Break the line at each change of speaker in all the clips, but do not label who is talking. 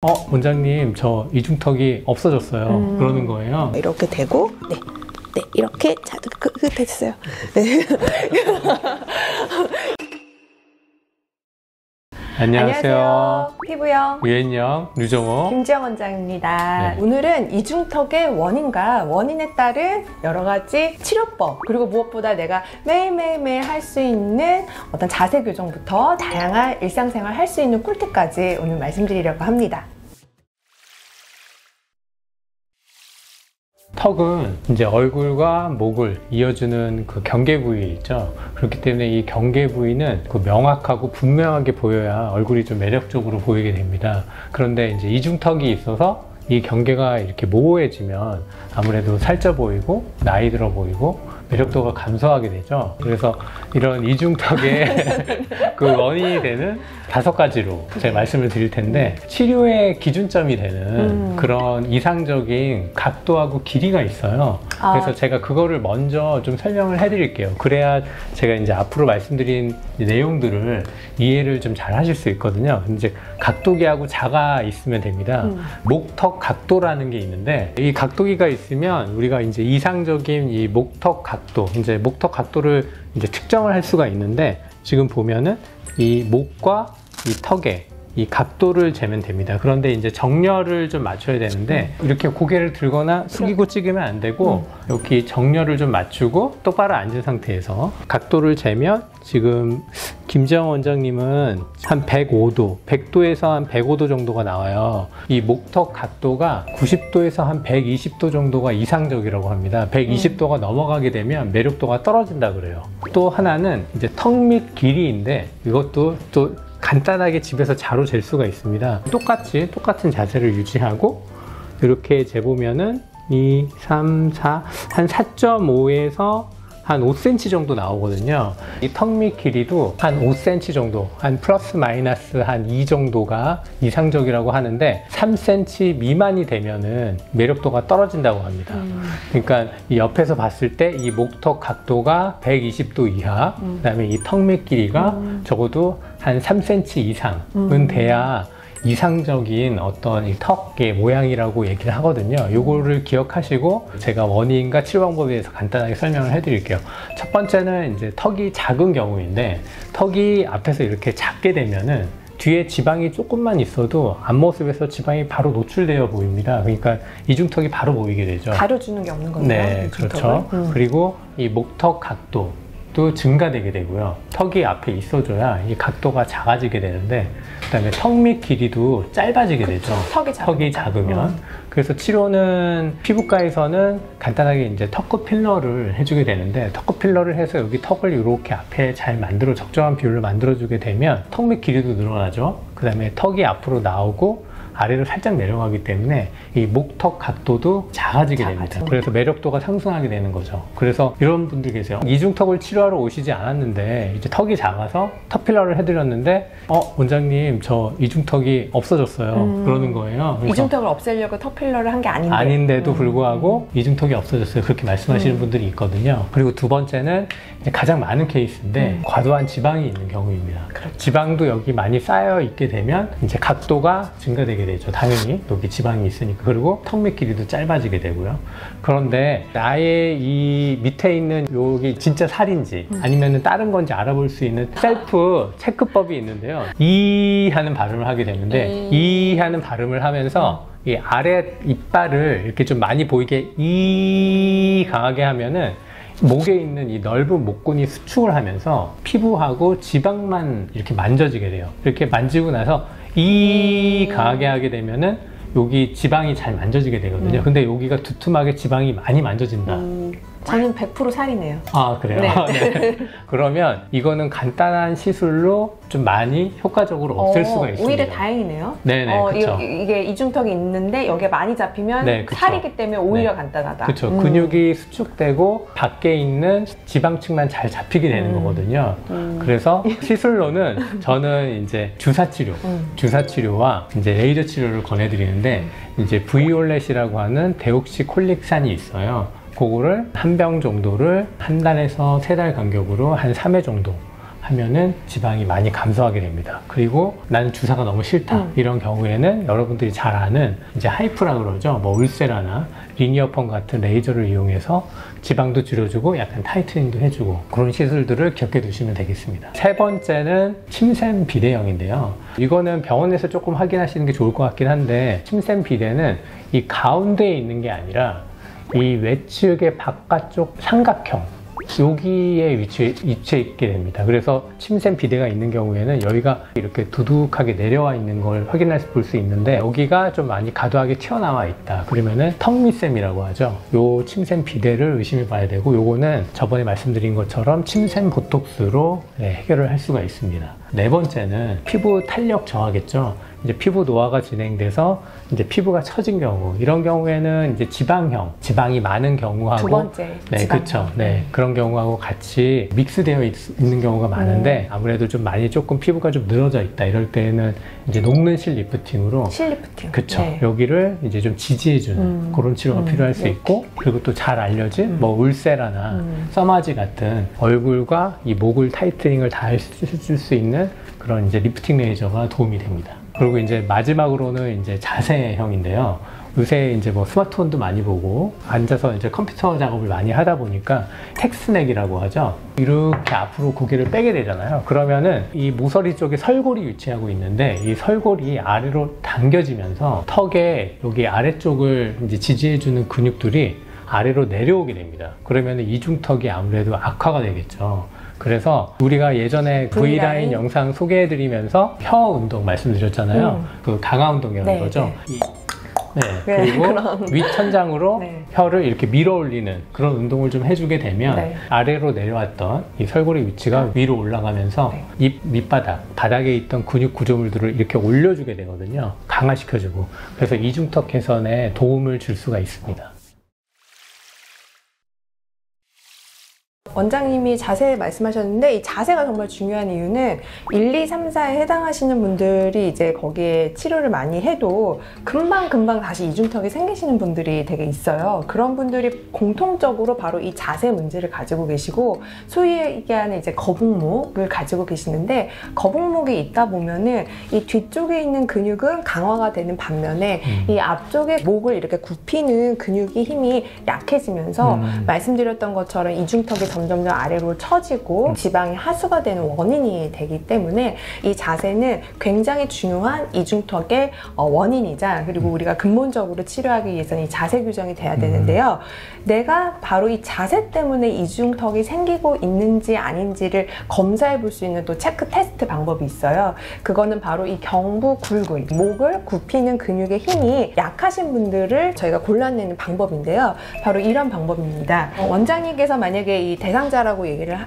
원장님, 저 이중턱이 없어졌어요. 그러는 거예요.
이렇게 되고, 네, 이렇게 됐어요. 네.
안녕하세요.
피부영
유엔영, 류정호,
김지영 원장입니다.
네.
오늘은 이중턱의 원인과 원인에 따른 여러 가지 치료법, 그리고 무엇보다 내가 매일매일 할 수 있는 어떤 자세 교정부터 다양한 일상생활 할 수 있는 꿀팁까지 오늘 말씀드리려고 합니다.
턱은 이제 얼굴과 목을 이어주는 그 경계 부위 있죠. 그렇기 때문에 이 경계 부위는 그 명확하고 분명하게 보여야 얼굴이 좀 매력적으로 보이게 됩니다. 그런데 이제 이중턱이 있어서 이 경계가 이렇게 모호해지면 아무래도 살쪄 보이고 나이 들어 보이고 매력도가 감소하게 되죠. 그래서 이런 이중턱의 그 원인이 되는 5가지로 제가 말씀을 드릴 텐데, 치료의 기준점이 되는 그런 이상적인 각도하고 길이가 있어요. 그래서 제가 그거를 먼저 좀 설명을 해드릴게요. 그래야 제가 이제 앞으로 말씀드린 내용들을 이해를 좀 잘 하실 수 있거든요. 근데 이제 각도기하고 자가 있으면 됩니다. 목턱 각도라는 게 있는데, 이 각도기가 있으면 우리가 이제 이상적인 이 목턱 각도, 이제 목턱 각도를 이제 측정을 할 수가 있는데, 지금 보면은 이 목과 이 턱의 이 각도를 재면 됩니다. 그런데 이제 정렬을 좀 맞춰야 되는데, 이렇게 고개를 들거나 숙이고 찍으면 안 되고, 여기 정렬을 좀 맞추고 똑바로 앉은 상태에서 각도를 재면, 지금 김지영 원장님은 한 105도, 100도에서 한 105도 정도가 나와요. 이 목턱 각도가 90도에서 한 120도 정도가 이상적이라고 합니다. 120도가 넘어가게 되면 매력도가 떨어진다 그래요. 또 하나는 이제 턱 밑 길이인데, 이것도 또 간단하게 집에서 자로 잴 수가 있습니다. 똑같은 자세를 유지하고 이렇게 재보면은 2, 3, 4, 한 4.5에서 한 5cm 정도 나오거든요. 이 턱 밑 길이도 한 5cm 정도, 한 플러스 마이너스 한 2 정도가 이상적이라고 하는데, 3cm 미만이 되면은 매력도가 떨어진다고 합니다. 그러니까 이 옆에서 봤을 때 이 목턱 각도가 120도 이하, 그다음에 이 턱 밑 길이가 적어도 한 3cm 이상은 돼야 이상적인 어떤 이 턱의 모양이라고 얘기를 하거든요. 요거를 기억하시고 제가 원인과 치료 방법에 대해서 간단하게 설명을 해드릴게요. 첫 번째는 이제 턱이 작은 경우인데, 턱이 앞에서 이렇게 작게 되면은 뒤에 지방이 조금만 있어도 앞모습에서 지방이 바로 노출되어 보입니다. 그러니까 이중턱이 바로 보이게 되죠.
가려주는 게 없는 거네요.
네, 그렇죠. 그리고 이 목턱 각도 또 증가되게 되고요. 턱이 앞에 있어줘야 이 각도가 작아지게 되는데, 그다음에 턱 밑 길이도 짧아지게 되죠. 턱이 작으면. 그래서 치료는 피부과에서는 간단하게 이제 턱끝 필러를 해주게 되는데, 턱끝 필러를 해서 여기 턱을 이렇게 앞에 잘 적정한 비율로 만들어주게 되면 턱 밑 길이도 늘어나죠. 그다음에 턱이 앞으로 나오고 아래로 살짝 내려가기 때문에 이 목턱 각도도 작아지게 됩니다. 그래서 매력도가 상승하게 되는 거죠. 그래서 이런 분들 계세요. 이중턱을 치료하러 오시지 않았는데 이제 턱이 작아서 턱 필러를 해드렸는데, 원장님, 저 이중턱이 없어졌어요. 그러는 거예요.
이중턱을 없애려고 턱 필러를 한 게
아닌데도 불구하고 이중턱이 없어졌어요. 그렇게 말씀하시는 분들이 있거든요. 그리고 두 번째는 가장 많은 케이스인데, 과도한 지방이 있는 경우입니다.
그렇죠.
지방도 여기 많이 쌓여 있게 되면 이제 각도가 증가되게 되죠. 당연히 여기 지방이 있으니까. 그리고 턱 밑 길이도 짧아지게 되고요. 그런데 나의 이 밑에 있는 여기 진짜 살인지 아니면 다른 건지 알아볼 수 있는 셀프 체크법이 있는데요. 이 하는 발음을 하게 되는데, 이 하는 발음을 하면서 이 아래 이빨을 이렇게 좀 많이 보이게 이 강하게 하면은 목에 있는 이 넓은 목근이 수축을 하면서 피부하고 지방만 이렇게 만져지게 돼요. 이렇게 만지고 나서 이 강하게 하게 되면은 여기 지방이 잘 만져지게 되거든요. 근데 여기가 두툼하게 지방이 많이 만져진다.
저는 100% 살이네요.
아, 그래요?
네.
네. 그러면 이거는 간단한 시술로 좀 많이 효과적으로 없앨 수가 있습니다.
오히려 다행이네요.
네네, 그렇죠.
이게 이중턱이 있는데 여기에 많이 잡히면
네, 그쵸.
살이기 때문에 오히려
네.
간단하다.
그렇죠. 근육이 수축되고 밖에 있는 지방층만 잘 잡히게 되는 거거든요. 그래서 시술로는 저는 이제 주사치료와 이제 레이저 치료를 권해드리는데, 이제 브이올렛이라고 하는 데옥시콜릭산이 있어요. 그거를 한 병 정도를 한 달에서 3달 간격으로 한 3회 정도 하면은 지방이 많이 감소하게 됩니다. 그리고 나는 주사가 너무 싫다. 이런 경우에는 여러분들이 잘 아는 이제 하이프라 그러죠. 뭐 울세라나 리니어펌 같은 레이저를 이용해서 지방도 줄여주고 약간 타이트닝도 해주고 그런 시술들을 기억해 두시면 되겠습니다. 세 번째는 침샘 비대형인데요. 이거는 병원에서 조금 확인하시는 게 좋을 것 같긴 한데 침샘 비대는 이 가운데에 있는 게 아니라 이 외측의 바깥쪽 삼각형 여기에 위치해 있게 됩니다. 그래서 침샘 비대가 있는 경우에는 여기가 이렇게 두둑하게 내려와 있는 걸 볼 수 있는데 여기가 좀 많이 과도하게 튀어나와 있다. 그러면은 턱밑샘이라고 하죠. 요 침샘 비대를 의심해 봐야 되고 요거는 저번에 말씀드린 것처럼 침샘 보톡스로 해결을 할 수가 있습니다. 네 번째는 피부 탄력 저하겠죠. 이제 피부 노화가 진행돼서 이제 피부가 처진 경우 이런 경우에는 이제 지방이 많은 경우하고
두 번째
네, 그렇죠. 네, 그런 경우하고 같이 믹스되어 있는 경우가 많은데 아무래도 좀 많이 조금 피부가 좀 늘어져 있다 이럴 때는 이제 녹는 실 리프팅으로 그렇죠. 네. 여기를 이제 좀 지지해주는 그런 치료가 필요할 수 있고 그리고 또 잘 알려진 뭐 울세라나 써마지 같은 얼굴과 이 목을 타이트닝을 다 해줄 수 있는 그런 이제 리프팅 레이저가 도움이 됩니다. 그리고 이제 마지막으로는 이제 자세형인데요. 요새 이제 뭐 스마트폰도 많이 보고 앉아서 이제 컴퓨터 작업을 많이 하다 보니까 텍스넥이라고 하죠. 이렇게 앞으로 고개를 빼게 되잖아요. 그러면은 이 모서리 쪽에 설골이 위치하고 있는데 이 설골이 아래로 당겨지면서 턱에 여기 아래쪽을 이제 지지해주는 근육들이 아래로 내려오게 됩니다. 그러면은 이중턱이 아무래도 악화가 되겠죠. 그래서 우리가 예전에 V라인 영상 소개해드리면서 혀 운동 말씀드렸잖아요. 그 강화 운동이라는 거죠. 그리고 윗천장으로 혀를 이렇게 밀어 올리는 그런 운동을 좀 해주게 되면 아래로 내려왔던 이 설골의 위치가 위로 올라가면서 입 밑바닥, 바닥에 있던 근육 구조물들을 이렇게 올려주게 되거든요. 강화시켜주고. 그래서 이중턱 개선에 도움을 줄 수가 있습니다.
원장님이 자세 말씀하셨는데 이 자세가 정말 중요한 이유는 1, 2, 3, 4에 해당하시는 분들이 이제 거기에 치료를 많이 해도 금방 다시 이중턱이 생기시는 분들이 되게 있어요. 그런 분들이 공통적으로 바로 이 자세 문제를 가지고 계시고 소위 얘기하는 이제 거북목을 가지고 계시는데 거북목이 있다 보면은 이 뒤쪽에 있는 근육은 강화가 되는 반면에 이 앞쪽에 목을 이렇게 굽히는 근육이 힘이 약해지면서 말씀드렸던 것처럼 이중턱이 점점 아래로 처지고 지방이 하수가 되는 원인이 되기 때문에 이 자세는 굉장히 중요한 이중턱의 원인이자 그리고 우리가 근본적으로 치료하기 위해서는 이 자세 교정이 돼야 되는데요. 내가 바로 이 자세 때문에 이중턱이 생기고 있는지 아닌지를 검사해 볼 수 있는 또 체크 테스트 방법이 있어요. 그거는 바로 이 경부 굴근, 목을 굽히는 근육의 힘이 약하신 분들을 저희가 골라내는 방법인데요. 바로 이런 방법입니다. 원장님께서 만약에 이 대상자라고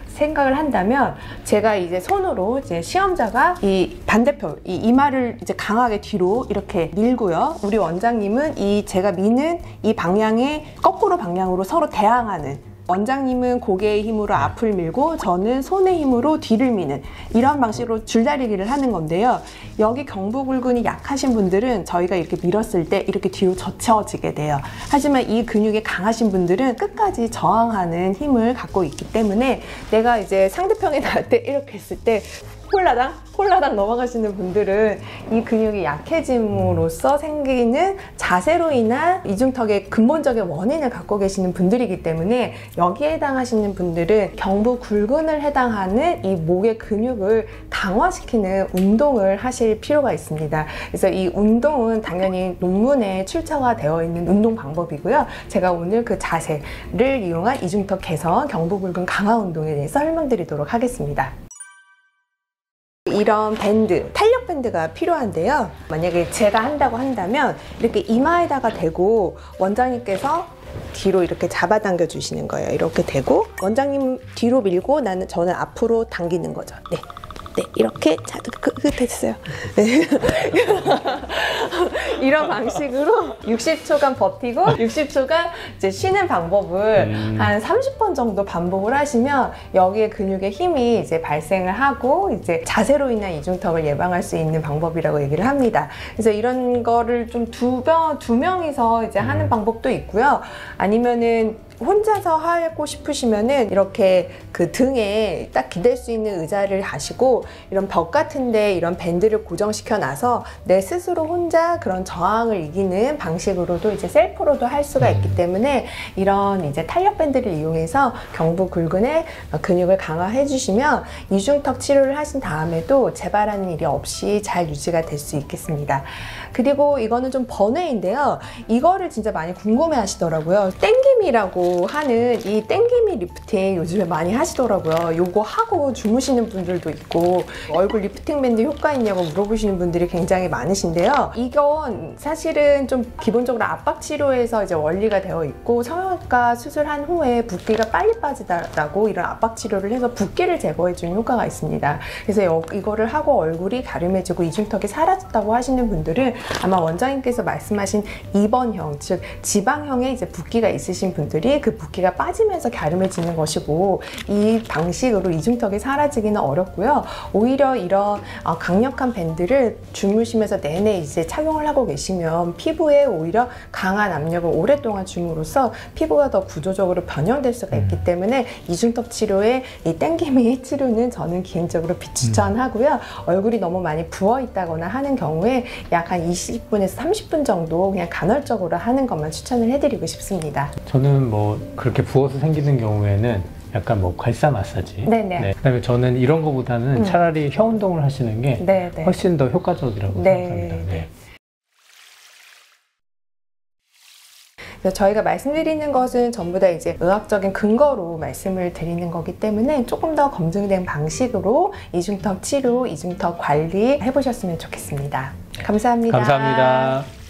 생각을 한다면 제가 이제 손으로 이제 시험자가 이 반대편 이 이마를 이제 강하게 뒤로 이렇게 밀고요. 우리 원장님은 이 제가 미는 이 방향의 거꾸로 방향으로 서로 대항하는 원장님은 고개의 힘으로 앞을 밀고 저는 손의 힘으로 뒤를 미는 이런 방식으로 줄다리기를 하는 건데요. 여기 경부굴근이 약하신 분들은 저희가 이렇게 밀었을 때 이렇게 뒤로 젖혀지게 돼요. 하지만 이 근육이 강하신 분들은 끝까지 저항하는 힘을 갖고 있기 때문에 내가 이제 상대편에 닿을 때 이렇게 했을 때 홀라당 넘어가시는 분들은 이 근육이 약해짐으로써 생기는 자세로 인한 이중턱의 근본적인 원인을 갖고 계시는 분들이기 때문에 여기에 해당하시는 분들은 경부 굴근을 해당하는 이 목의 근육을 강화시키는 운동을 하실 필요가 있습니다. 그래서 이 운동은 당연히 논문에 출처가 되어 있는 운동 방법이고요. 제가 오늘 그 자세를 이용한 이중턱 개선 경부 굴근 강화 운동에 대해서 설명드리도록 하겠습니다. 이런 밴드, 탄력 밴드가 필요한데요. 만약에 제가 한다고 한다면 이렇게 이마에다가 대고 원장님께서 뒤로 이렇게 잡아당겨 주시는 거예요. 이렇게 대고 원장님 뒤로 밀고 저는 앞으로 당기는 거죠. 네, 이렇게 됐어요. 네. 이런 방식으로 60초간 버티고 60초간 이제 쉬는 방법을 한 30번 정도 반복을 하시면 여기에 근육의 힘이 이제 발생을 하고 이제 자세로 인한 이중턱을 예방할 수 있는 방법이라고 얘기를 합니다. 그래서 이런 거를 좀 두 명이서 이제 하는 방법도 있고요. 아니면은 혼자서 하고 싶으시면은 이렇게 그 등에 딱 기댈 수 있는 의자를 하시고 이런 벽 같은데 이런 밴드를 고정시켜 놔서 내 스스로 혼자 그런 저항을 이기는 방식으로도 이제 셀프로도 할 수가 있기 때문에 이런 이제 탄력 밴드를 이용해서 경부 굴근의 근육을 강화해 주시면 이중턱 치료를 하신 다음에도 재발하는 일이 없이 잘 유지가 될 수 있겠습니다. 그리고 이거는 좀 번외인데요. 이거를 진짜 많이 궁금해 하시더라고요. 땡김이라고 하는 이 땡김이 리프팅 요즘에 많이 하시더라고요. 요거 하고 주무시는 분들도 있고 얼굴 리프팅 밴드 효과 있냐고 물어보시는 분들이 굉장히 많으신데요. 이건 사실은 좀 기본적으로 압박 치료에서 이제 원리가 되어 있고 성형외과 수술한 후에 붓기가 빨리 빠지다라고 이런 압박 치료를 해서 붓기를 제거해 주는 효과가 있습니다. 그래서 이거를 하고 얼굴이 갸름해지고 이중턱이 사라졌다고 하시는 분들은 아마 원장님께서 말씀하신 2번형, 즉 지방형의 이제 붓기가 있으신 분들이 그 붓기가 빠지면서 갸름해지는 것이고 이 방식으로 이중턱이 사라지기는 어렵고요. 오히려 이런 강력한 밴드를 주무시면서 내내 이제 착용을 하고 계시면 피부에 오히려 강한 압력을 오랫동안 줌으로써 피부가 더 구조적으로 변형될 수가 있기 때문에 이중턱 치료에 이 땡기미 치료는 저는 개인적으로 비추천하고요. 얼굴이 너무 많이 부어 있다거나 하는 경우에 약 한 20분에서 30분 정도 그냥 간헐적으로 하는 것만 추천을 해드리고 싶습니다.
저는 뭐 그렇게 부어서 생기는 경우에는 약간 뭐 괄사 마사지.
네네.
네. 그다음에 저는 이런 거보다는 차라리 혀 운동을 하시는 게
네네.
훨씬 더 효과적이라고
네.
생각합니다. 네.
그래서 저희가 말씀드리는 것은 전부 다 이제 의학적인 근거로 말씀을 드리는 거기 때문에 조금 더 검증된 방식으로 이중턱 치료, 이중턱 관리 해보셨으면 좋겠습니다. 감사합니다.
감사합니다.